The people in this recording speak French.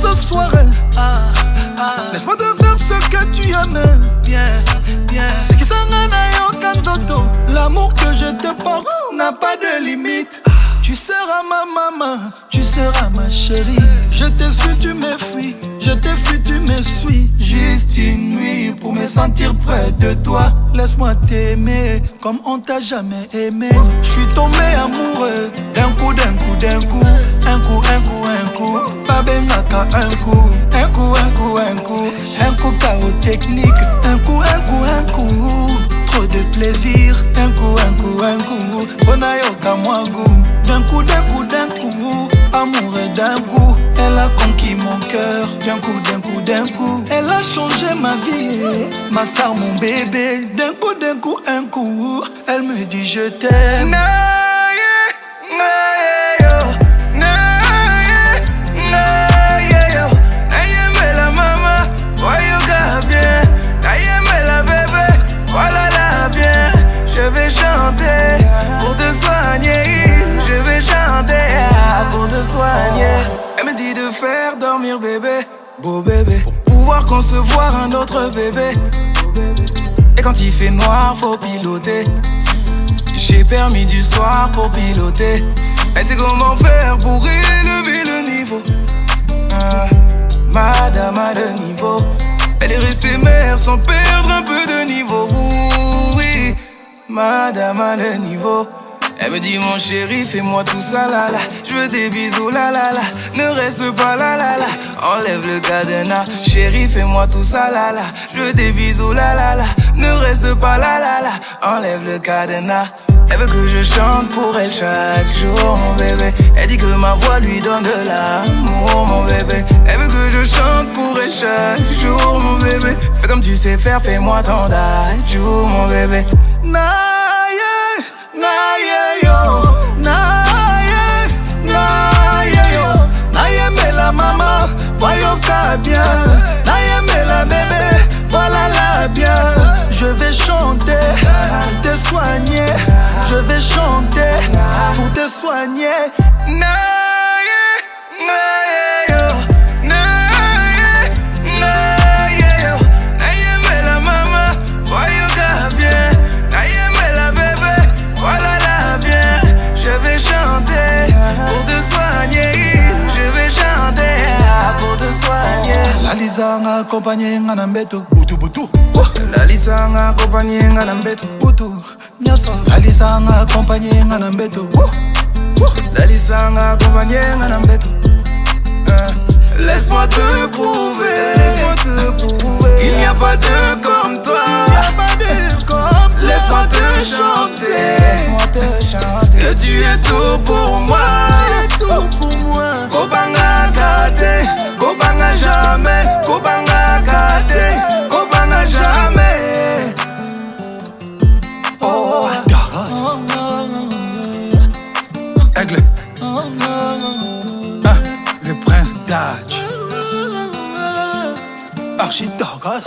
ce soir. Laisse-moi te faire ce que tu aimes. Bien, bien. C'est qui ça n'a aucun dodo. L'amour que je te porte n'a pas de limite. Tu seras ma maman, tu seras ma chérie. Je te suis, tu me fuis. Je te fuis, tu me suis. Juste une nuit pour me sentir près de toi. Laisse-moi t'aimer comme on t'a jamais aimé. Je suis tombé amoureux d'un coup, d'un coup, d'un coup. Un coup, un coup, un coup. Pas benaka, un coup. Un coup, un coup, un coup. Un coup chaos technique. Un coup, un coup, un coup. Trop de plaisir. Un coup, un coup, un coup. Bonayoka moi goût. D'un coup, d'un coup, d'un coup. Amoureux d'un coup. Elle a conquis mon cœur. D'un coup, d'un coup, d'un coup. Elle a changé ma vie. Ma star, mon bébé. D'un coup, un coup. Elle me dit je t'aime. Je vais chanter pour te soigner. Je vais chanter pour te soigner. Elle me dit de faire dormir bébé, beau bébé, pour pouvoir concevoir un autre bébé. Et quand il fait noir, faut piloter. J'ai permis du soir pour piloter. Elle sait comment faire pour élever le niveau. Madame a le niveau. Elle est restée mère sans perdre un peu de niveau. Oui, madame a le niveau. Elle me dit mon chéri, fais-moi tout ça là là. Je veux des bisous là là là. Ne reste pas là là là. Enlève le cadenas. Chéri, fais-moi tout ça là là. Je veux des bisous là là là. Ne reste pas là là là. Enlève le cadenas. Elle veut que je chante pour elle chaque jour, mon bébé. Elle dit que ma voix lui donne de l'amour, mon bébé. Elle veut que je chante pour elle chaque jour, mon bébé. Fais comme tu sais faire, fais-moi ton jour, mon bébé. Naye, naye yo, naye, naye yo. Naye me la maman, voyoka bien. Naye me la bébé, voilà la bien. Je vais chanter pour te soigner. Je vais chanter pour te soigner. Naye, naye yo, naye, naye yo. Naye me la maman, voyoka bien. Naye me la bébé, voilà la bien. Je vais chanter pour te soigner. Je vais chanter pour te soigner. La Lisa nga accompagné nga na mbeto. Butu butu. La Lisa nga accompagné nga na mbeto. Butu. La Lisa nga accompagné nga na mbeto. La Lisa nga accompagné nga na mbeto. Laisse-moi te prouver, qu'il n'y a pas de comme toi. Laisse-moi te chanter, que tu es tout pour moi. Kobanga kate, kobanga jamais, kobanga kate, kobanga jamais. Oh, Dargas. Aigle. Le prince d'Adj. Archie Dargas.